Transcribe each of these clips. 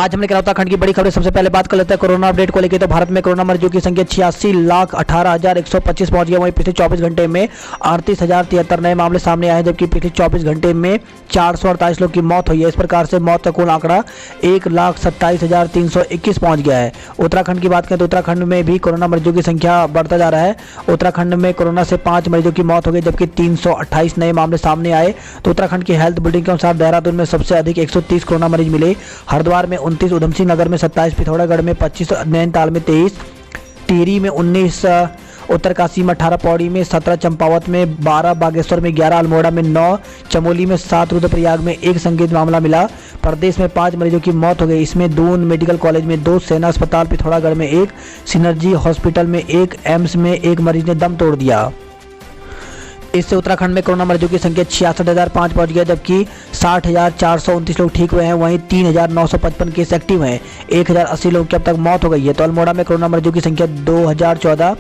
आज हमने कहा उत्तराखंड की बड़ी खबरें। सबसे पहले बात कर लेते हैं कोरोना अपडेट को लेकर। तो भारत में कोरोना मरीजों की संख्या 86,18,125 पहुंच गया। वहीं पिछले 24 घंटे में 38,073 नए मामले सामने आए, जबकि पिछले 24 घंटे में 448 लोग की मौत हुई है। इस प्रकार से मौत का कुल आंकड़ा 1,27,321 पहुंच गया है। उत्तराखंड की बात करें तो उत्तराखंड में भी कोरोना मरीजों की संख्या बढ़ता जा रहा है। उत्तराखंड में कोरोना से 5 मरीजों की मौत हो गई, जबकि 328 नए मामले सामने आए। तो उत्तराखंड की हेल्थ बुलेटिन के अनुसार देहरादून में सबसे अधिक 130 कोरोना मरीज मिले, हरिद्वार में 29, उधमसिंह नगर में 27, पिथौरागढ़ में 25, नैनीताल में 23, टिहरी में 19, उत्तरकाशी में 18, पौड़ी में 17, चंपावत में 12, बागेश्वर में 11, अल्मोड़ा में 9, चमोली में 7, रुद्रप्रयाग में 1 संदिग्ध मामला मिला। प्रदेश में 5 मरीजों की मौत हो गई। इसमें दून मेडिकल कॉलेज में 2, सेना अस्पताल पिथौरागढ़ में 1, सिनर्जी हॉस्पिटल में 1, एम्स में 1 मरीज ने दम तोड़ दिया। इससे उत्तराखंड में कोरोना मरीजों की संख्या 66,005 पहुंच गया, जबकि 60,429 लोग ठीक हुए हैं। वहीं 3,955 केस एक्टिव हैं। 1,080 लोगों की अब तक मौत हो गई है। तो अल्मोड़ा में कोरोना मरीजों की संख्या 2,014,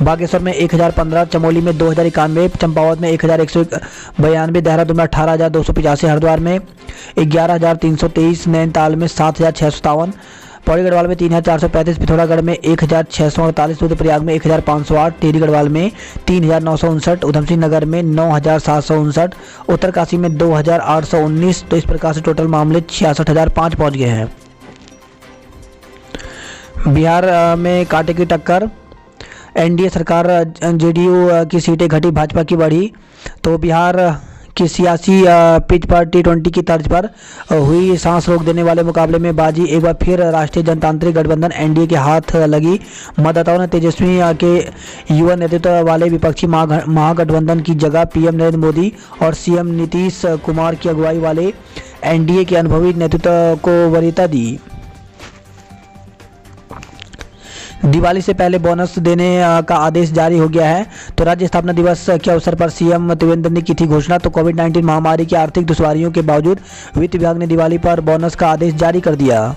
बागेश्वर में 1,015, चमोली में 2,091, चंपावत में 1,192, देहरादून में 18,285, हरिद्वार में 11,323, नैनीताल में 7,657, पौड़ी गढ़वाल में 3,435, पिथौरागढ़ में 1,648, रुद्रप्रयाग में 1,508, टिहरी गढ़वाल में 3,959, उधमसिंह नगर में 9,759, उत्तरकाशी में 2,819। तो इस प्रकार से टोटल मामले 66,005 पहुंच गए हैं। बिहार में कांटे की टक्कर, एनडीए सरकार, जेडीयू की सीटें घटी, भाजपा की बढ़ी। तो बिहार की सियासी पिच पर T20 की तर्ज पर हुई सांस रोक देने वाले मुकाबले में बाजी एक बार फिर राष्ट्रीय जनतांत्रिक गठबंधन एनडीए के हाथ लगी। मतदाताओं ने तेजस्वी के युवा नेतृत्व वाले विपक्षी महागठबंधन की जगह पीएम नरेंद्र मोदी और सीएम नीतीश कुमार की अगुवाई वाले एनडीए के अनुभवी नेतृत्व को वरीयता दी। दिवाली से पहले बोनस देने का आदेश जारी हो गया है। तो राज्य स्थापना दिवस के अवसर पर सीएम त्रिवेंद्र ने की थी घोषणा। तो कोविड-19 महामारी की आर्थिक दुश्वारियों के बावजूद वित्त विभाग ने दिवाली पर बोनस का आदेश जारी कर दिया।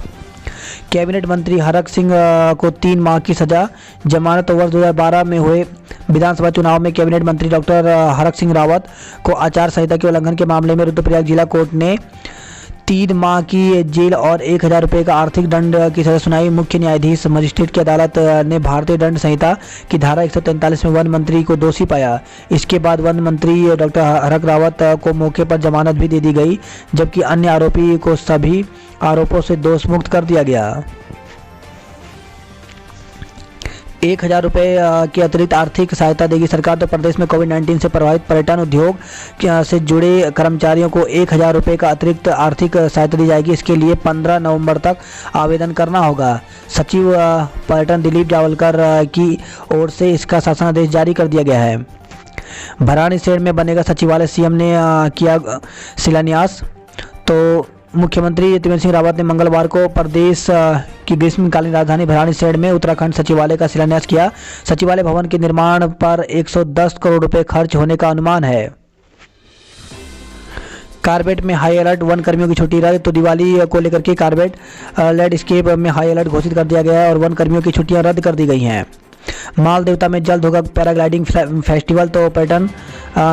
कैबिनेट मंत्री हरक सिंह को 3 माह की सजा, जमानत। वर्ष 2012 में हुए विधानसभा चुनाव में कैबिनेट मंत्री डॉक्टर हरक सिंह रावत को आचार संहिता के उल्लंघन के मामले में रुद्रप्रयाग जिला कोर्ट ने 3 माह की जेल और 1,000 रुपये का आर्थिक दंड की सजा सुनाई। मुख्य न्यायाधीश मजिस्ट्रेट की अदालत ने भारतीय दंड संहिता की धारा 143 में वन मंत्री को दोषी पाया। इसके बाद वन मंत्री डॉक्टर हरक रावत को मौके पर जमानत भी दे दी गई, जबकि अन्य आरोपी को सभी आरोपों से दोषमुक्त कर दिया गया। 1,000 रुपये की अतिरिक्त आर्थिक सहायता देगी सरकार। तो प्रदेश में कोविड-19 से प्रभावित पर्यटन उद्योग से जुड़े कर्मचारियों को 1,000 रुपये का अतिरिक्त आर्थिक सहायता दी जाएगी। इसके लिए 15 नवंबर तक आवेदन करना होगा। सचिव पर्यटन दिलीप जावलकर की ओर से इसका शासनादेश जारी कर दिया गया है। भराड़ीसैंण में बनेगा सचिवालय, सीएम ने किया शिलान्यास। तो मुख्यमंत्री त्रिवेंद्र सिंह रावत ने मंगलवार को प्रदेश की ग्रीष्मकालीन राजधानी भराड़ीसैंण में उत्तराखंड सचिवालय का शिलान्यास किया। सचिवालय भवन के निर्माण पर 110 करोड़ रुपए खर्च होने का अनुमान है। कार्बेट में हाई अलर्ट, वन कर्मियों की छुट्टी रद्द। तो दिवाली को लेकर के कार्बेट लैंडस्केप में हाई अलर्ट घोषित कर दिया गया है और वन कर्मियों की छुट्टियां रद्द कर दी गई हैं। मालदेवता में जल्द होगा पैराग्लाइडिंग फेस्टिवल। तो पर्यटन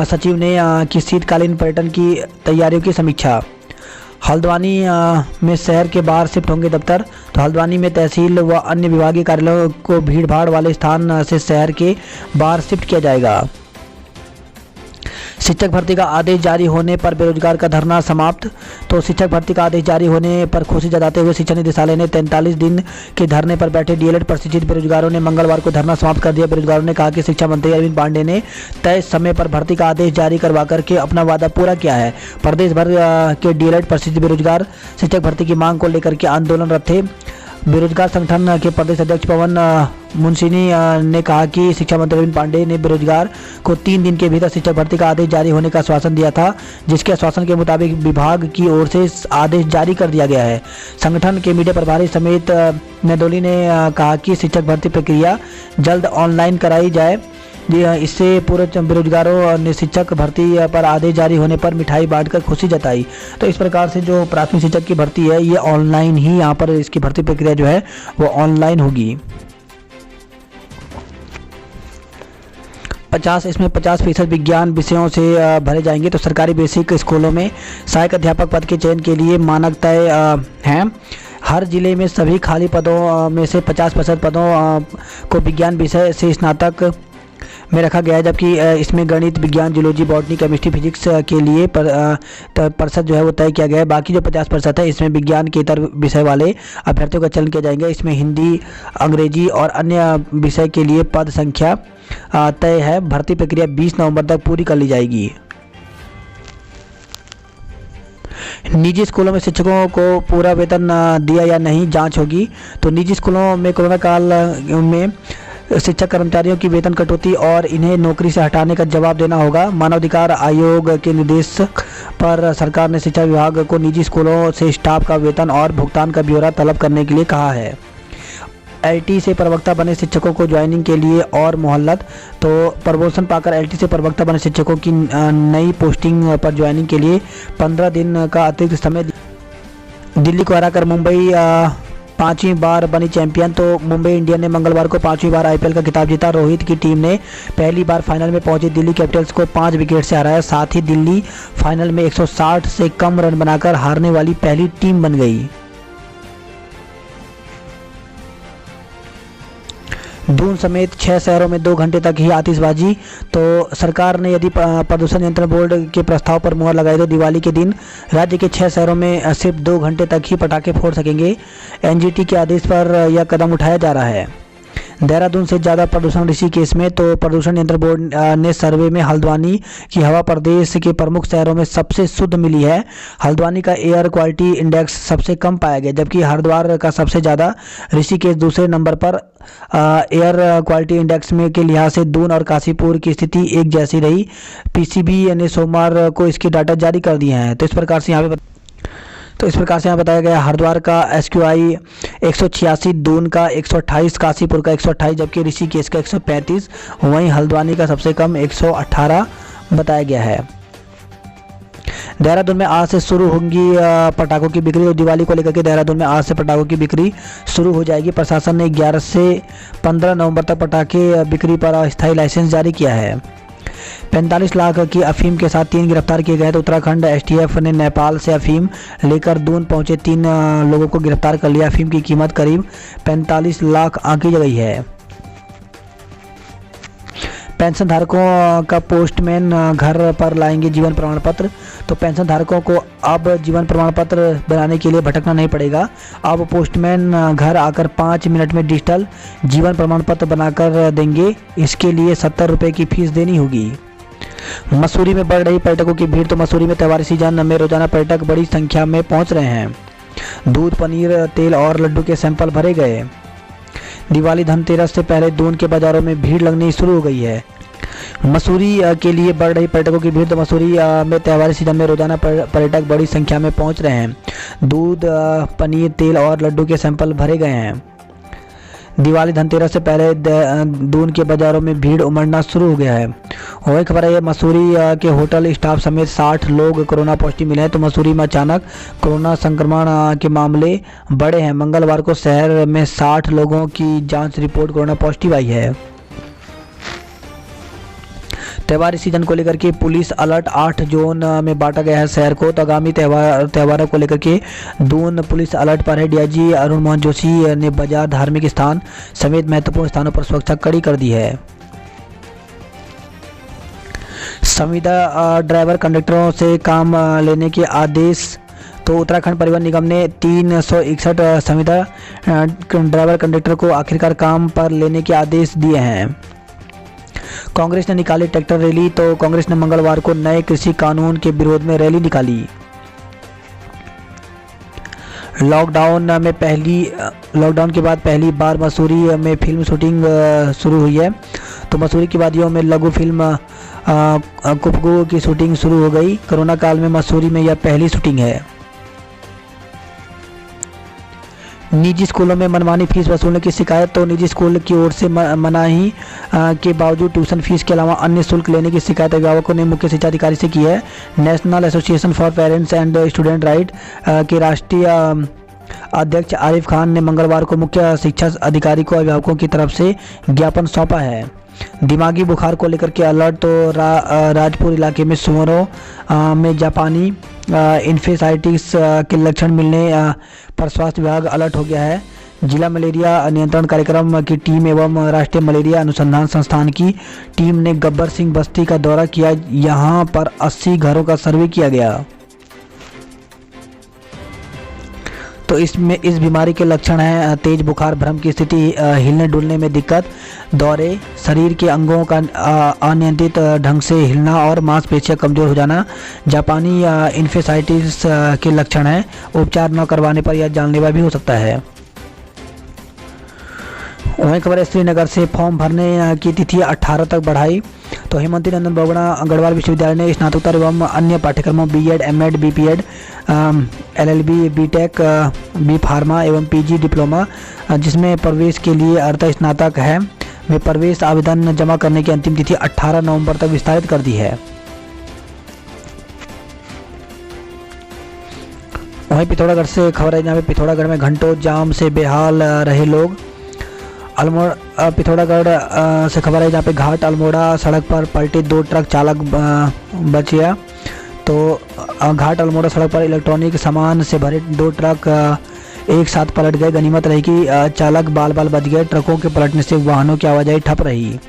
सचिव ने की शीतकालीन पर्यटन की तैयारियों की समीक्षा। हल्द्वानी में शहर के बाहर शिफ्ट होंगे दफ्तर। तो हल्द्वानी में तहसील व अन्य विभागीय कार्यालयों को भीड़ भाड़ वाले स्थान से शहर के बाहर शिफ्ट किया जाएगा। शिक्षक भर्ती का आदेश जारी होने पर बेरोजगार का धरना समाप्त। तो शिक्षक भर्ती का आदेश जारी होने पर खुशी जताते हुए शिक्षा निदेशालय ने 43 दिन के धरने पर बैठे डीएलएड प्रशिक्षित बेरोजगारों ने मंगलवार को धरना समाप्त कर दिया। बेरोजगारों ने कहा कि शिक्षा मंत्री अरविंद पांडे ने तय समय पर भर्ती का आदेश जारी करवा करके अपना वादा पूरा किया है। प्रदेश भर के डीएलएड प्रशिक्षित बेरोजगार शिक्षक भर्ती की मांग को लेकर के आंदोलनरत थे। बेरोजगार संगठन के प्रदेश अध्यक्ष पवन मुंशिनी ने कहा कि शिक्षा मंत्री अरविंद पांडे ने बेरोजगार को 3 दिन के भीतर शिक्षक भर्ती का आदेश जारी होने का आश्वासन दिया था, जिसके आश्वासन के मुताबिक विभाग की ओर से आदेश जारी कर दिया गया है। संगठन के मीडिया प्रभारी समेत नेदोली ने कहा कि शिक्षक भर्ती प्रक्रिया जल्द ऑनलाइन कराई जाए। इससे पूर्व बेरोजगारों ने शिक्षक भर्ती पर आदेश जारी होने पर मिठाई बांटकर खुशी जताई। तो इस प्रकार से जो प्राथमिक शिक्षक की भर्ती है ये ऑनलाइन ही, यहाँ पर इसकी भर्ती प्रक्रिया जो है वो ऑनलाइन होगी। 50% विज्ञान विषयों से भरे जाएंगे। तो सरकारी बेसिक स्कूलों में सहायक अध्यापक पद के चयन के लिए मानक तय हैं। हर जिले में सभी खाली पदों में से 50% पदों को विज्ञान विषय से स्नातक में रखा गया है, जबकि इसमें गणित, विज्ञान, जूलॉजी, बॉटनी, केमिस्ट्री, फिजिक्स के लिए प्रतिशत जो है वो तय किया गया है। बाकी जो 50% है इसमें विज्ञान के इतर विषय वाले अभ्यर्थियों का चयन किया जाएगा। इसमें हिंदी, अंग्रेजी और अन्य विषय के लिए पद संख्या तय है। भर्ती प्रक्रिया 20 नवंबर तक पूरी कर ली जाएगी। निजी स्कूलों में शिक्षकों को पूरा वेतन दिया या नहीं, जांच होगी। तो निजी स्कूलों में कोरोना काल में शिक्षक कर्मचारियों की वेतन कटौती और इन्हें नौकरी से हटाने का जवाब देना होगा। मानवाधिकार आयोग के निर्देश पर सरकार ने शिक्षा विभाग को निजी स्कूलों से स्टाफ का वेतन और भुगतान का ब्यौरा तलब करने के लिए कहा है। एलटी से प्रवक्ता बने शिक्षकों को ज्वाइनिंग के लिए और मोहलत। तो प्रमोशन पाकर एलटी से प्रवक्ता बने शिक्षकों की नई पोस्टिंग पर ज्वाइनिंग के लिए 15 दिन का अतिरिक्त समय। दिल्ली को हराकर मुंबई 5वीं बार बनी चैंपियन। तो मुंबई इंडियन ने मंगलवार को 5वीं बार आईपीएल का खिताब जीता। रोहित की टीम ने पहली बार फाइनल में पहुंची दिल्ली कैपिटल्स को 5 विकेट से हराया। साथ ही दिल्ली फाइनल में 160 से कम रन बनाकर हारने वाली पहली टीम बन गई। दून समेत 6 शहरों में 2 घंटे तक ही आतिशबाजी। तो सरकार ने यदि प्रदूषण नियंत्रण बोर्ड के प्रस्ताव पर मुहर लगाई तो दिवाली के दिन राज्य के 6 शहरों में सिर्फ 2 घंटे तक ही पटाखे फोड़ सकेंगे। एनजीटी के आदेश पर यह कदम उठाया जा रहा है। देहरादून से ज़्यादा प्रदूषण ऋषिकेश में। तो प्रदूषण नियंत्रण बोर्ड ने सर्वे में हल्द्वानी की हवा प्रदेश के प्रमुख शहरों में सबसे शुद्ध मिली है। हल्द्वानी का एयर क्वालिटी इंडेक्स सबसे कम पाया गया, जबकि हरिद्वार का सबसे ज़्यादा। ऋषिकेश दूसरे नंबर पर एयर क्वालिटी इंडेक्स में के लिहाज से। दून और काशीपुर की स्थिति एक जैसी रही। पीसीबी ने सोमवार को इसके डाटा जारी कर दिए हैं। तो इस प्रकार से यहाँ बताया गया हरिद्वार का SQI 186, दून का 128, काशीपुर का 128, जबकि ऋषिकेश का 135। वहीं हल्द्वानी का सबसे कम 118 बताया गया है। देहरादून में आज से शुरू होंगी पटाखों की बिक्री। और दिवाली को लेकर के देहरादून में आज से पटाखों की बिक्री शुरू हो जाएगी। प्रशासन ने 11 से 15 नवंबर तक पटाखे बिक्री पर अस्थायी लाइसेंस जारी किया है। 45 लाख की अफीम के साथ 3 गिरफ्तार किए गए। तो उत्तराखंड STF ने नेपाल से अफीम लेकर दून पहुंचे 3 लोगों को गिरफ्तार कर लिया। अफीम की कीमत करीब 45 लाख आंकी गई है। पेंशन धारकों का पोस्टमैन घर पर लाएंगे जीवन प्रमाण पत्र। तो पेंशन धारकों को अब जीवन प्रमाण पत्र बनाने के लिए भटकना नहीं पड़ेगा। अब पोस्टमैन घर आकर 5 मिनट में डिजिटल जीवन प्रमाण पत्र बनाकर देंगे। इसके लिए 70 रुपये की फीस देनी होगी। मसूरी में बढ़ रही पर्यटकों की भीड़। तो मसूरी में त्योहारी सीजन में रोजाना पर्यटक बड़ी संख्या में पहुंच रहे हैं। दूध, पनीर, तेल और लड्डू के सैंपल भरे गए। दिवाली धनतेरस से पहले दून के बाजारों में भीड़ लगनी शुरू हो गई है। मसूरी के लिए बढ़ रही पर्यटकों की भीड़। तो मसूरी में त्योहारी सीजन में रोजाना पर्यटक बड़ी संख्या में पहुंच रहे हैं। दूध, पनीर, तेल और लड्डू के सैंपल भरे गए हैं। दिवाली धनतेरस से पहले दून के बाजारों में भीड़ उमड़ना शुरू हो गया है। वही खबर है मसूरी के होटल स्टाफ समेत 60 लोग कोरोना पॉजिटिव मिले हैं। तो मसूरी में अचानक कोरोना संक्रमण के मामले बढ़े हैं। मंगलवार को शहर में 60 लोगों की जांच रिपोर्ट कोरोना पॉजिटिव आई है। त्योहारी सीजन को लेकर के पुलिस अलर्ट 8 जोन में बांटा गया है शहर को। तो आगामी त्योहारों को लेकर के दून पुलिस अलर्ट पर है। डीआईजी अरुण मोहन जोशी ने बाजार, धार्मिक स्थान समेत महत्वपूर्ण स्थानों पर सुरक्षा कड़ी कर दी है। संविदा ड्राइवर कंडक्टरों से काम लेने के आदेश। तो उत्तराखंड परिवहन निगम ने 361 संविदा ड्राइवर कंडक्टर को आखिरकार काम पर लेने के आदेश दिए हैं। कांग्रेस ने निकाली ट्रैक्टर रैली। तो कांग्रेस ने मंगलवार को नए कृषि कानून के विरोध में रैली निकाली। लॉकडाउन के बाद पहली बार मसूरी में फिल्म शूटिंग शुरू हुई है। तो मसूरी की वादियों में लघु फिल्म कुपगू की शूटिंग शुरू हो गई। कोरोना काल में मसूरी में यह पहली शूटिंग है। निजी स्कूलों में मनमानी फीस वसूलने की शिकायत। तो निजी स्कूल की ओर से मनाही के बावजूद ट्यूशन फीस के अलावा अन्य शुल्क लेने की शिकायत अभिभावकों ने मुख्य शिक्षा अधिकारी से की है। National association for parents and student right के राष्ट्रीय अध्यक्ष आरिफ खान ने मंगलवार को मुख्य शिक्षा अधिकारी को अभिभावकों की तरफ से ज्ञापन सौंपा है। दिमागी बुखार को लेकर के अलर्ट। तो राजपुर इलाके में सुअरों में जापानी इन्फेसाइटिस के लक्षण मिलने पर स्वास्थ्य विभाग अलर्ट हो गया है। जिला मलेरिया नियंत्रण कार्यक्रम की टीम एवं राष्ट्रीय मलेरिया अनुसंधान संस्थान की टीम ने गब्बर सिंह बस्ती का दौरा किया। यहां पर 80 घरों का सर्वे किया गया। तो इसमें इस बीमारी के लक्षण हैं तेज बुखार, भ्रम की स्थिति, हिलने डुलने में दिक्कत, दौरे, शरीर के अंगों का अनियंत्रित ढंग से हिलना और मांसपेशियां कमजोर हो जाना। जापानी इन्फेसाइटिस के लक्षण हैं। उपचार न करवाने पर यह जानलेवा भी हो सकता है। वहीं खबर है श्रीनगर से फॉर्म भरने की तिथि 18 तक बढ़ाई। तो हेमंती नंदन बहुगुणा गढ़वाल विश्वविद्यालय ने स्नातकोत्तर एवं अन्य पाठ्यक्रमों BEd, MEd, BPEd, LLB, BTech, B pharma एवं पीजी डिप्लोमा जिसमें प्रवेश के लिए अर्ध स्नातक है वे प्रवेश आवेदन जमा करने की अंतिम तिथि 18 नवंबर तक विस्तारित कर दी है। वहीं पिथौरागढ़ से खबर है जहाँ पे पिथौरागढ़ में घंटों जाम से बेहाल रहे लोग। पिथौरागढ़ से खबर है जहाँ पे घाट अल्मोड़ा सड़क पर पलटे 2 ट्रक चालक बच गया। तो घाट अल्मोड़ा सड़क पर इलेक्ट्रॉनिक सामान से भरे 2 ट्रक एक साथ पलट गए। गनीमत रही कि चालक बाल बाल बच गए। ट्रकों के पलटने से वाहनों की आवाजाही ठप रही।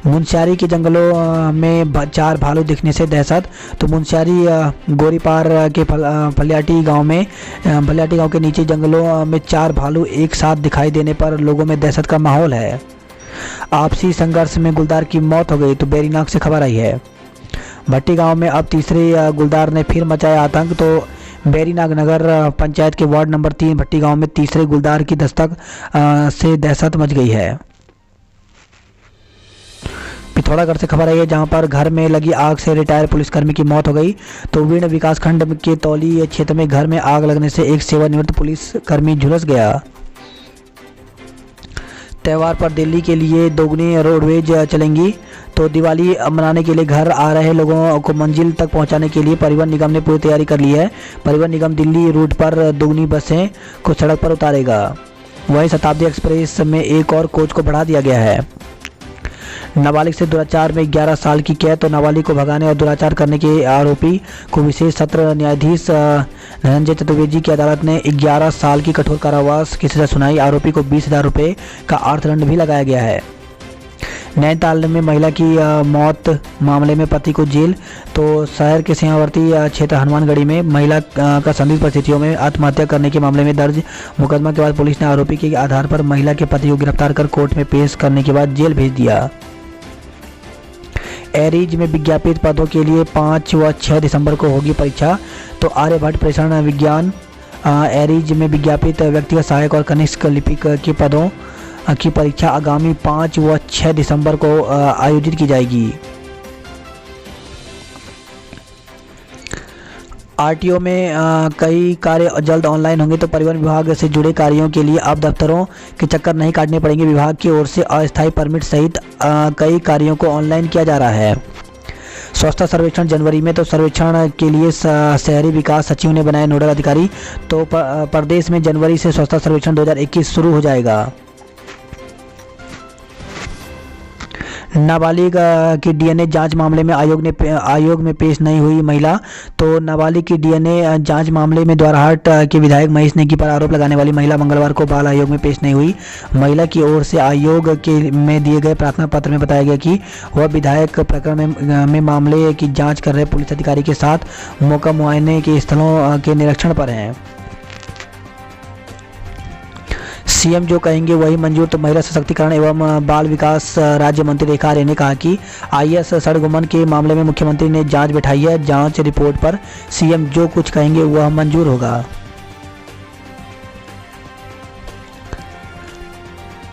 मुनस्यारी के जंगलों में 4 भालू दिखने से दहशत। तो मुनस्यारी गोरीपार के फलियाटी गांव के नीचे जंगलों में 4 भालू एक साथ दिखाई देने पर लोगों में दहशत का माहौल है। आपसी संघर्ष में गुलदार की मौत हो गई। तो बेरीनाग से खबर आई है। भट्टी गांव में अब तीसरे गुलदार ने फिर मचाया आतंक। तो बेरीनाग नगर पंचायत के वार्ड नंबर 3 भट्टी गांव में तीसरे गुलदार की दस्तक से दहशत मच गई है। पिथौरागढ़ से खबर आई है जहां पर घर में लगी आग से रिटायर पुलिसकर्मी की मौत हो गई। तो विण विकासखंड के तौली क्षेत्र में घर में आग लगने से एक सेवानिवृत्त पुलिसकर्मी झुलस गया। त्योहार पर दिल्ली के लिए दोगुनी रोडवेज चलेंगी। तो दिवाली मनाने के लिए घर आ रहे लोगों को मंजिल तक पहुंचाने के लिए परिवहन निगम ने पूरी तैयारी कर ली है। परिवहन निगम दिल्ली रूट पर दोगुनी बसें को सड़क पर उतारेगा। वहीं शताब्दी एक्सप्रेस में एक और कोच को बढ़ा दिया गया है। नाबालिग से दुराचार में 11 साल की कैद। तो नाबालिग को भगाने और दुराचार करने के आरोपी को विशेष सत्र न्यायाधीश धनंजय चतुर्वेदी की अदालत ने 11 साल की कठोर कारावास की सजा सुनाई। आरोपी को 20,000 रुपये का अर्थदंड भी लगाया गया है। नैनीताल में महिला की मौत मामले में पति को जेल। तो शहर के सिंहावर्ती क्षेत्र हनुमानगढ़ी में महिला का संदिग्ध परिस्थितियों में आत्महत्या करने के मामले में दर्ज मुकदमा के बाद पुलिस ने आरोपी के आधार पर महिला के पति को गिरफ्तार कर कोर्ट में पेश करने के बाद जेल भेज दिया। एरीज में विज्ञापित पदों के लिए 5 व 6 दिसंबर को होगी परीक्षा। तो आर्यभट्ट प्रेषण विज्ञान एरीज में विज्ञापित व्यक्तिगत सहायक और कनिष्ठ लिपिक के पदों की परीक्षा आगामी 5 व 6 दिसंबर को आयोजित की जाएगी। आरटीओ में कई कार्य जल्द ऑनलाइन होंगे। तो परिवहन विभाग से जुड़े कार्यों के लिए अब दफ्तरों के चक्कर नहीं काटने पड़ेंगे। विभाग की ओर से अस्थायी परमिट सहित कई कार्यों को ऑनलाइन किया जा रहा है। स्वच्छता सर्वेक्षण जनवरी में। तो सर्वेक्षण के लिए शहरी विकास सचिव ने बनाए नोडल अधिकारी। तो प्रदेश में जनवरी से स्वच्छता सर्वेक्षण 2021 शुरू हो जाएगा। नाबालिग की डीएनए जांच मामले में आयोग में पेश नहीं हुई महिला। तो नाबालिग की डीएनए जांच मामले में द्वाराहाट के विधायक महेश नेगी पर आरोप लगाने वाली महिला मंगलवार को बाल आयोग में पेश नहीं हुई। महिला की ओर से आयोग के में दिए गए प्रार्थना पत्र में बताया गया कि वह विधायक प्रकरण में मामले की जाँच कर रहे पुलिस अधिकारी के साथ मौका मुआयने के स्थलों के निरीक्षण पर हैं। सीएम जो कहेंगे वही मंजूर। तो महिला सशक्तिकरण एवं बाल विकास राज्य मंत्री रेखा आर्य ने कहा कि आईएएस सड़गुमन के मामले में मुख्यमंत्री ने जांच बैठाई है। जांच रिपोर्ट पर सीएम जो कुछ कहेंगे वह मंजूर होगा।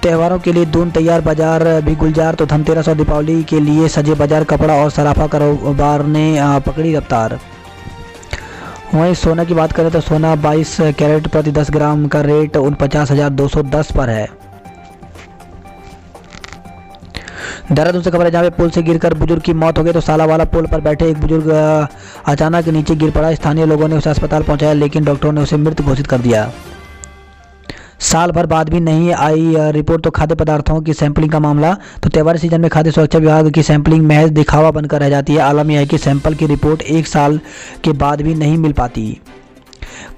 त्योहारों के लिए दून तैयार, बाजार भी गुलजार। तो धनतेरस और दीपावली के लिए सजे बाजार, कपड़ा और सराफा कारोबार ने पकड़ी रफ्तार। वहीं सोना की बात करें तो सोना 22 कैरेट प्रति 10 ग्राम का रेट 49,210 पर है। देहरादून से खबर है जहाँ पे पुल से गिरकर बुजुर्ग की मौत हो गई। तो सालावाला पुल पर बैठे एक बुजुर्ग अचानक नीचे गिर पड़ा। स्थानीय लोगों ने उसे अस्पताल पहुंचाया लेकिन डॉक्टरों ने उसे मृत घोषित कर दिया। साल भर बाद भी नहीं आई रिपोर्ट तो खाद्य पदार्थों की सैंपलिंग का मामला। तो त्योहारी सीजन में खाद्य सुरक्षा विभाग की सैंपलिंग महज दिखावा बनकर रह जाती है। आलम यह है कि सैंपल की रिपोर्ट 1 साल के बाद भी नहीं मिल पाती।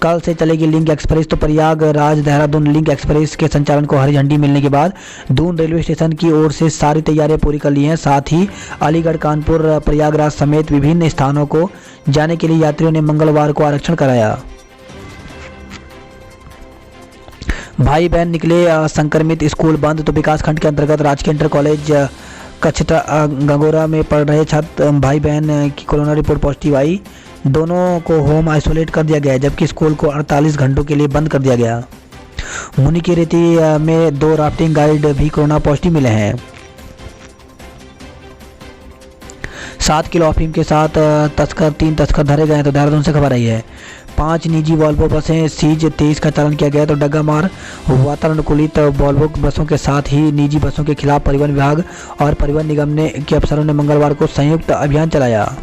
कल से चलेगी लिंक एक्सप्रेस। तो प्रयागराज देहरादून लिंक एक्सप्रेस के संचालन को हरी झंडी मिलने के बाद दून रेलवे स्टेशन की ओर से सारी तैयारियां पूरी कर ली हैं। साथ ही अलीगढ़, कानपुर, प्रयागराज समेत विभिन्न स्थानों को जाने के लिए यात्रियों ने मंगलवार को आरक्षण कराया। भाई बहन निकले संक्रमित, स्कूल बंद। तो विकासखंड के अंतर्गत राजकीय इंटर कॉलेज कचटा गंगोरा में पढ़ रहे छात्र भाई बहन की कोरोना रिपोर्ट पॉजिटिव आई। दोनों को होम आइसोलेट कर दिया गया, जबकि स्कूल को 48 घंटों के लिए बंद कर दिया गया। मुनि की रेती में 2 राफ्टिंग गाइड भी कोरोना पॉजिटिव मिले हैं। 7 किलो अफीम के साथ 3 तस्कर धरे गए। तो देहरादून से खबर आई है। 5 निजी वॉल्वो बसें सीज, 23 का चालान किया गया। तो डग्गामार वातानुकूलित वॉल्वो बसों के साथ ही निजी बसों के खिलाफ परिवहन विभाग और परिवहन निगम के अफसरों ने मंगलवार को संयुक्त अभियान चलाया।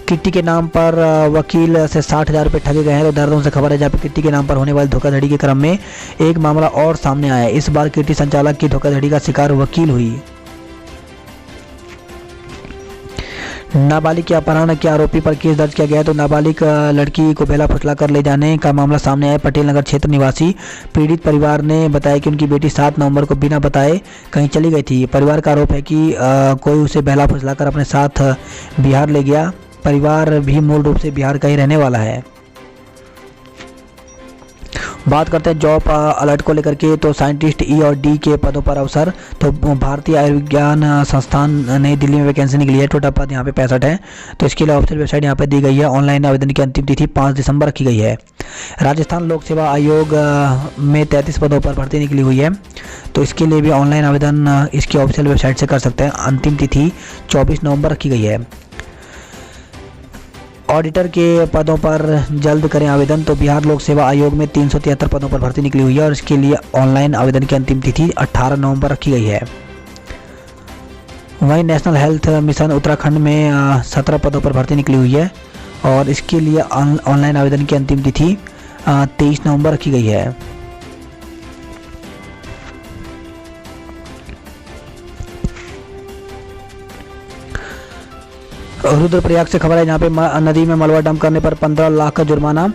किट्टी के नाम पर वकील से 60,000 रुपये ठगे गए हैं। तो देहरादून से खबर है, जहाँ पर किट्टी के नाम पर होने वाली धोखाधड़ी के क्रम में एक मामला और सामने आया। इस बार किट्टी संचालक की धोखाधड़ी का शिकार वकील हुई। नाबालिग के अपहरण के आरोपी पर केस दर्ज किया गया। तो नाबालिग लड़की को बेला फुसला कर ले जाने का मामला सामने आया। पटेल नगर क्षेत्र निवासी पीड़ित परिवार ने बताया कि उनकी बेटी 7 नवंबर को बिना बताए कहीं चली गई थी। परिवार का आरोप है कि कोई उसे बेला फुसला कर अपने साथ बिहार ले गया। परिवार भी मूल रूप से बिहार का ही रहने वाला है। बात करते हैं जॉब अलर्ट को लेकर के। तो साइंटिस्ट ई और डी के पदों पर अवसर। तो भारतीय आयुर्विज्ञान संस्थान नई दिल्ली में वैकेंसी निकली है। टोटल पद यहाँ पे 65 है। तो इसके लिए ऑफिशियल वेबसाइट यहाँ पे दी गई है। ऑनलाइन आवेदन की अंतिम तिथि 5 दिसंबर रखी गई है। राजस्थान लोक सेवा आयोग में 33 पदों पर भर्ती निकली हुई है। तो इसके लिए भी ऑनलाइन आवेदन इसकी ऑफिशियल वेबसाइट से कर सकते हैं। अंतिम तिथि 24 नवंबर रखी गई है। ऑडिटर के पदों पर जल्द करें आवेदन। तो बिहार लोक सेवा आयोग में 373 पदों पर भर्ती निकली हुई है और इसके लिए ऑनलाइन आवेदन की अंतिम तिथि 18 नवंबर रखी गई है। वहीं नेशनल हेल्थ मिशन उत्तराखंड में 17 पदों पर भर्ती निकली हुई है और इसके लिए ऑनलाइन आवेदन की अंतिम तिथि 23 नवंबर रखी गई है। रुद्रप्रयाग से खबर है, जहाँ पे नदी में मलबा डंप करने पर 15 लाख का जुर्माना।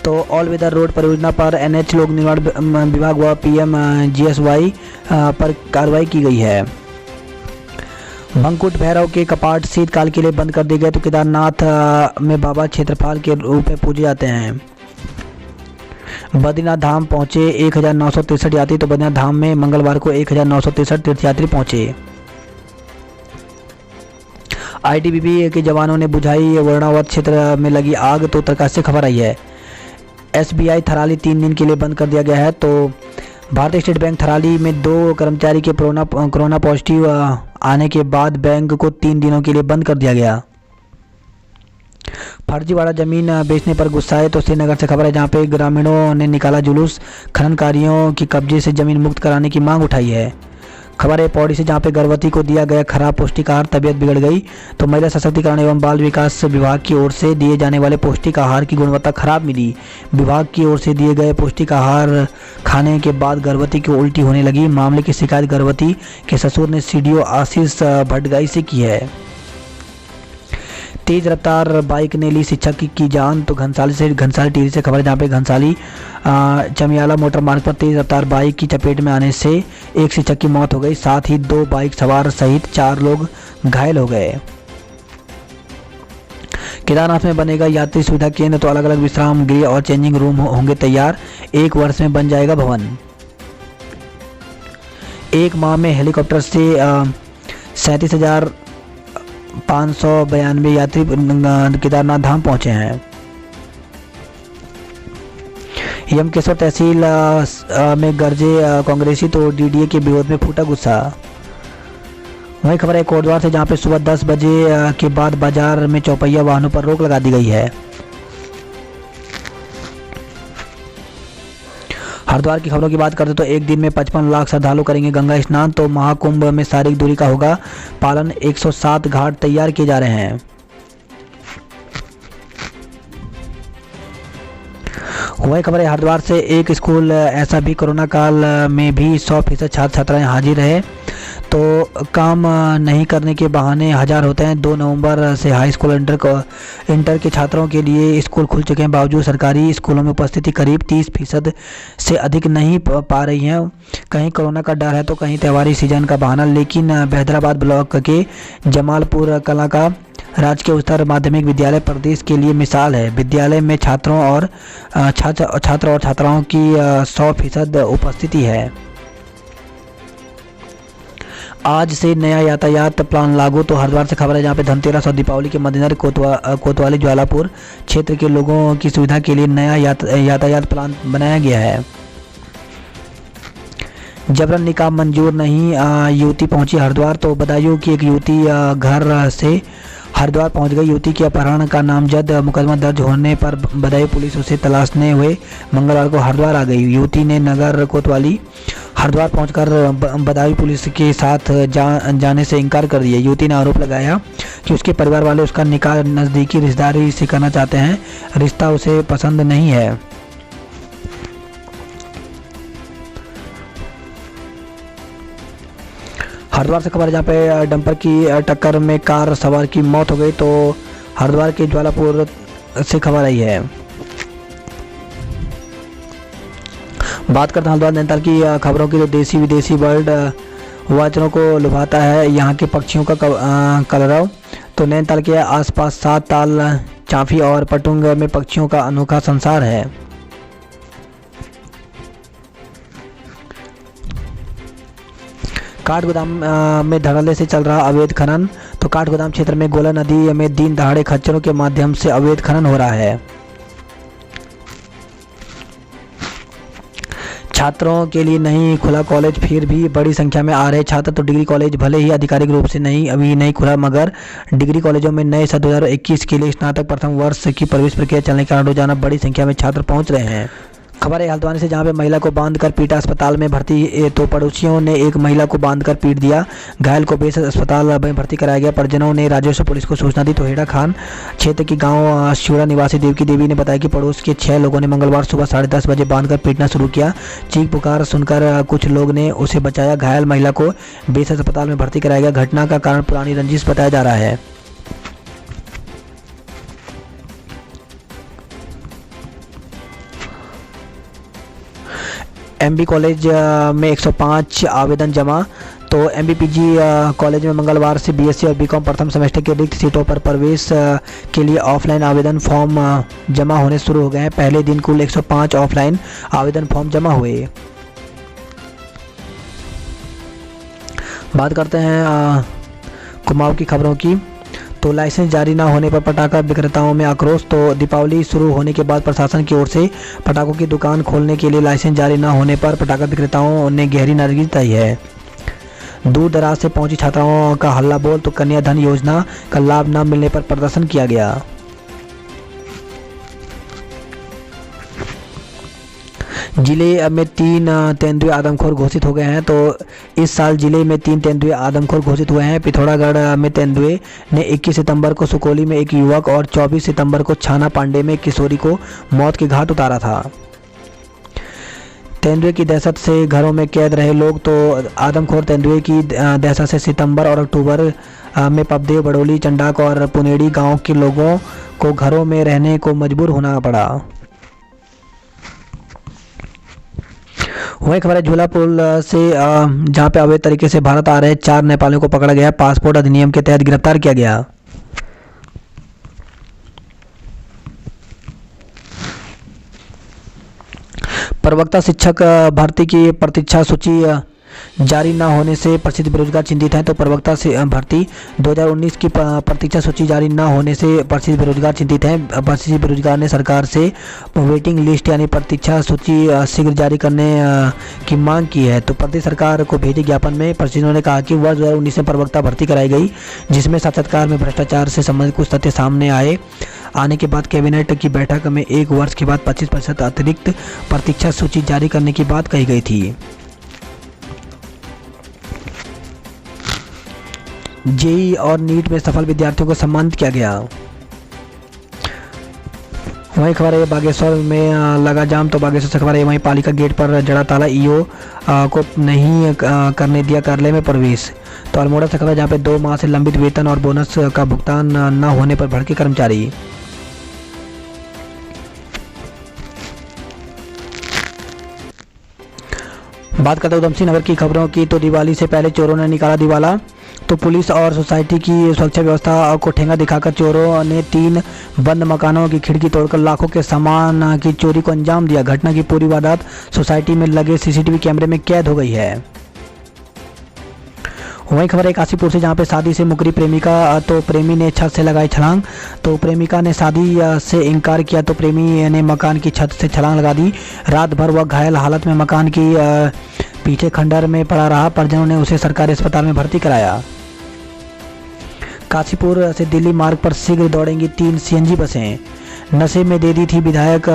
तो ऑल वेदर रोड परियोजना पर एनएच लोक निर्माण विभाग व PMGSY पर कार्रवाई की गई है। भंकुट भैरव के कपाट शीतकाल के लिए बंद कर दिए गए। तो केदारनाथ में बाबा क्षेत्रपाल के रूप में पूजे जाते हैं। बद्रीनाथ धाम पहुंचे 1963 यात्री। तो बद्रीनाथ धाम में मंगलवार को 1963 तीर्थयात्री पहुंचे। ITBP के जवानों ने बुझाई वर्णावत क्षेत्र में लगी आग। तो उत्तरकाशी से खबर आई है। SBI थराली 3 दिन के लिए बंद कर दिया गया है। तो भारतीय स्टेट बैंक थराली में 2 कर्मचारी के कोरोना पॉजिटिव आने के बाद बैंक को 3 दिनों के लिए बंद कर दिया गया। फर्जीवाड़ा जमीन बेचने पर गुस्साए। तो श्रीनगर से खबर है, जहां पे ग्रामीणों ने निकाला जुलूस। खननकारियों की कब्जे से जमीन मुक्त कराने की मांग उठाई है। खबर है पौड़ी से, जहां पे गर्भवती को दिया गया खराब पौष्टिक आहार, तबियत बिगड़ गई। तो महिला सशक्तिकरण एवं बाल विकास विभाग की ओर से दिए जाने वाले पौष्टिक आहार की गुणवत्ता खराब मिली। विभाग की ओर से दिए गए पौष्टिक आहार खाने के बाद गर्भवती को उल्टी होने लगी। मामले की शिकायत गर्भवती के ससुर ने CDO आशीष भटगाई से की है। तेज रफ्तार बाइक ने ली शिक्षक की जान। तो घनसाली टिहरी से खबर है, जहाँ पे घनसाली चमियाला मोटर मार्ग पर तेज रफ्तार बाइक की चपेट में आने से एक शिक्षक की मौत हो गई। साथ ही 2 बाइक सवार सहित 4 लोग घायल हो गए। केदारनाथ में बनेगा यात्री सुविधा केंद्र। तो अलग अलग विश्राम गृह और चेंजिंग रूम होंगे तैयार। 1 वर्ष में बन जाएगा भवन। 1 माह में हेलीकॉप्टर से 37,592 यात्री केदारनाथ धाम पहुंचे हैं। यमकेश्वर तहसील में गरजे कांग्रेसी। तो DDA के विरोध में फूटा गुस्सा। वही खबर है कोटद्वार से, जहां पे सुबह 10 बजे के बाद बाजार में चौपहिया वाहनों पर रोक लगा दी गई है। हरिद्वार की खबरों की बात करते तो एक दिन में 55 लाख श्रद्धालु करेंगे गंगा स्नान। तो महाकुंभ में शारीरिक दूरी का होगा पालन। 107 घाट तैयार किए जा रहे हैं। वही खबर है हरिद्वार से, एक स्कूल ऐसा भी कोरोना काल में भी 100% छात्र छात्राएं हाजिर रहे तो काम नहीं करने के बहाने हजार होते हैं। 2 नवंबर से हाई स्कूल इंटर के छात्रों के लिए स्कूल खुल चुके हैं, बावजूद सरकारी स्कूलों में उपस्थिति करीब 30% से अधिक नहीं पा रही हैं। कहीं कोरोना का डर है तो कहीं त्योहारी सीजन का बहाना। लेकिन हैदराबाद ब्लॉक के जमालपुर कला का राजकीय उच्चतर माध्यमिक विद्यालय प्रदेश के लिए मिसाल है। विद्यालय में छात्र और छात्राओं की 100% उपस्थिति है। आज से नया यातायात प्लान लागू। तो हरिद्वार से खबर है जहाँ पे धनतेरस और दीपावली के मद्देनजर कोतवाली ज्वालापुर क्षेत्र के लोगों की सुविधा के लिए नया यातायात प्लान बनाया गया है। जबरन निकाह मंजूर नहीं, युवती पहुंची हरिद्वार। तो बदायूं की एक युवती घर से हरिद्वार पहुंच गई। युवती के अपहरण का नामजद मुकदमा दर्ज होने पर बदायूं पुलिस उसे तलाशने हुए मंगलवार को हरिद्वार आ गई। युवती ने नगर कोतवाली हरिद्वार पहुंचकर बदायूं पुलिस के साथ जाने से इनकार कर दिया। युवती ने आरोप लगाया कि उसके परिवार वाले उसका निकाह नज़दीकी रिश्तेदारी से करना चाहते हैं, रिश्ता उसे पसंद नहीं है। हरिद्वार से खबर है जहाँ पे डंपर की टक्कर में कार सवार की मौत हो गई। तो हरिद्वार के ज्वालापुर से खबर आई है। बात करते हैं हरिद्वार नैनीताल की खबरों की। तो देसी विदेशी बर्ड वाचरों को लुभाता है यहाँ के पक्षियों का कलरव। तो नैनीताल के आसपास 7 ताल, चांफी और पटुंग में पक्षियों का अनोखा संसार है। काठगोदाम में धड़ल्ले से चल रहा अवैध खनन। तो काठगोदाम क्षेत्र में गोला नदी में दिन दहाड़े खच्चरों के माध्यम से अवैध खनन हो रहा है। छात्रों के लिए नहीं खुला कॉलेज, फिर भी बड़ी संख्या में आ रहे छात्र। तो डिग्री कॉलेज भले ही आधिकारिक रूप से अभी नहीं खुला, मगर डिग्री कॉलेजों में नए 2021 के लिए स्नातक प्रथम वर्ष की प्रवेश प्रक्रिया चलने के कारण रोजाना बड़ी संख्या में छात्र पहुंच रहे हैं। खबर है हल्द्वानी से जहां पे महिला को बांधकर पीटा, अस्पताल में भर्ती। तो पड़ोसियों ने एक महिला को बांधकर पीट दिया, घायल को बेहद अस्पताल में भर्ती कराया गया। परिजनों ने राजस्व पुलिस को सूचना दी। तो हेड़ा खान क्षेत्र की गांव शिवरा निवासी देवकी देवी ने बताया कि पड़ोस के 6 लोगों ने मंगलवार सुबह 10:30 बजे बांधकर पीटना शुरू किया। चीख पुकार सुनकर कुछ लोग ने उसे बचाया। घायल महिला को बेहद अस्पताल में भर्ती कराया गया। घटना का कारण पुरानी रंजिश बताया जा रहा है। एमबी कॉलेज में 105 आवेदन जमा। तो एमबीपीजी कॉलेज में मंगलवार से बीएससी और बीकॉम प्रथम सेमेस्टर के रिक्त सीटों पर प्रवेश के लिए ऑफलाइन आवेदन फॉर्म जमा होने शुरू हो गए हैं। पहले दिन कुल 105 ऑफलाइन आवेदन फॉर्म जमा हुए। बात करते हैं कुमाऊं की खबरों की। तो लाइसेंस जारी न होने पर पटाखा विक्रेताओं में आक्रोश। तो दीपावली शुरू होने के बाद प्रशासन की ओर से पटाखों की दुकान खोलने के लिए लाइसेंस जारी न होने पर पटाखा विक्रेताओं ने गहरी नाराजगी जताई है। दूर दराज से पहुंची छात्राओं का हल्ला बोल। तो कन्याधन योजना का लाभ न मिलने पर प्रदर्शन किया गया। जिले में 3 तेंदुए आदमखोर घोषित हो गए हैं। तो इस साल जिले में 3 तेंदुए आदमखोर घोषित हुए हैं। पिथौरागढ़ में तेंदुए ने 21 सितंबर को सुकोली में एक युवक और 24 सितंबर को छाना पांडे में एक किशोरी को मौत के घाट उतारा था। तेंदुए की दहशत से घरों में कैद रहे लोग। तो आदमखोर तेंदुए की दहशत से सितंबर और अक्टूबर में पबदेव, बड़ोली, चंडाक और पुनेड़ी गाँव के लोगों को घरों में रहने को मजबूर होना पड़ा। वही खबर है झूला पुल से जहां पे अवैध तरीके से भारत आ रहे 4 नेपालियों को पकड़ा गया। पासपोर्ट अधिनियम के तहत गिरफ्तार किया गया। प्रवक्ता शिक्षक भर्ती की प्रतीक्षा सूची जारी न होने से प्रसिद्ध बेरोजगार चिंतित हैं। तो प्रवक्ता से भर्ती 2019 की प्रतीक्षा सूची जारी न होने से प्रसिद्ध बेरोजगार चिंतित हैं। प्रसिद्ध बेरोजगार ने सरकार से वेटिंग लिस्ट यानी प्रतीक्षा सूची शीघ्र जारी करने की मांग की है। तो प्रदेश सरकार को भेजे ज्ञापन में प्रसिद्धों ने कहा कि वर्ष 2019 में प्रवक्ता भर्ती कराई गई, जिसमें साक्षात्कार में भ्रष्टाचार से संबंधित कुछ तथ्य सामने आने के बाद कैबिनेट की बैठक में 1 वर्ष के बाद 25% अतिरिक्त प्रतीक्षा सूची जारी करने की बात कही गई थी। जेईई और नीट में सफल विद्यार्थियों को सम्मानित किया गया। वहीं खबर है बागेश्वर में लगा जाम, तो बागेश्वर से खबर है वहीं पालिका गेट पर जड़ा ताला, ईओ को नहीं करने दिया कार्यालय में प्रवेश। तो अल्मोड़ा से खबर जहाँ पे 2 माह से लंबित वेतन और बोनस का भुगतान न होने पर भड़के कर्मचारी। बात करते हैं उधमसिंह नगर की खबरों की, तो दिवाली से पहले चोरों ने निकाला दिवाला। तो पुलिस और सोसाइटी की सुरक्षा व्यवस्था को ठेंगा दिखाकर चोरों ने 3 बंद मकानों की खिड़की तोड़कर लाखों के सामान की चोरी को अंजाम दिया। घटना की पूरी वारदात सोसाइटी में लगे सीसीटीवी कैमरे में कैद हो गई है। वहीं खबर है काशीपुर से, जहां पे शादी से मुकरी प्रेमिका, तो प्रेमी ने छत से लगाई छलांग। तो प्रेमिका ने शादी से इनकार किया, तो प्रेमी ने मकान की छत से छलांग लगा दी। रात भर वह घायल हालत में मकान की पीछे खंडर में पड़ा रहा। परिजनों ने उसे सरकारी अस्पताल में भर्ती कराया। काशीपुर से दिल्ली मार्ग पर शीघ्र दौड़ेंगी 3 सीएनजी बसें। नशे में दे दी थी विधायक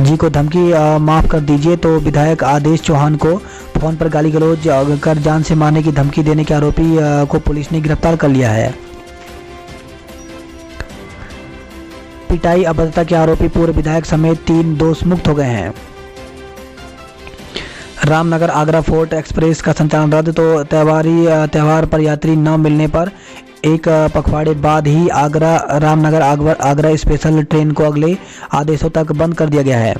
जी को धमकी, माफ़ कर दीजिए। तो विधायक आदेश चौहान को फोन पर गाली गलौज कर जान से मारने की धमकी देने के आरोपी को पुलिस ने गिरफ्तार कर लिया है। पिटाई अभद्रता के आरोपी पूर्व विधायक समेत 3 दोष मुक्त हो गए हैं। रामनगर आगरा फोर्ट एक्सप्रेस का संचालन रद्द। तो त्यौहार पर यात्री न मिलने पर 1 पखवाड़े बाद ही आगरा रामनगर आगरा स्पेशल ट्रेन को अगले आदेशों तक बंद कर दिया गया है।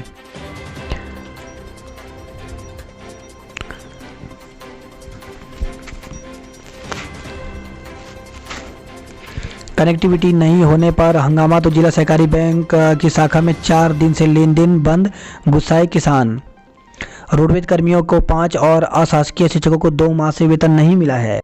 कनेक्टिविटी नहीं होने पर हंगामा। तो जिला सहकारी बैंक की शाखा में 4 दिन से लेन देन बंद, गुस्साए किसान। रोडवेज कर्मियों को 5 और अशासकीय शिक्षकों को 2 माह से वेतन नहीं मिला है।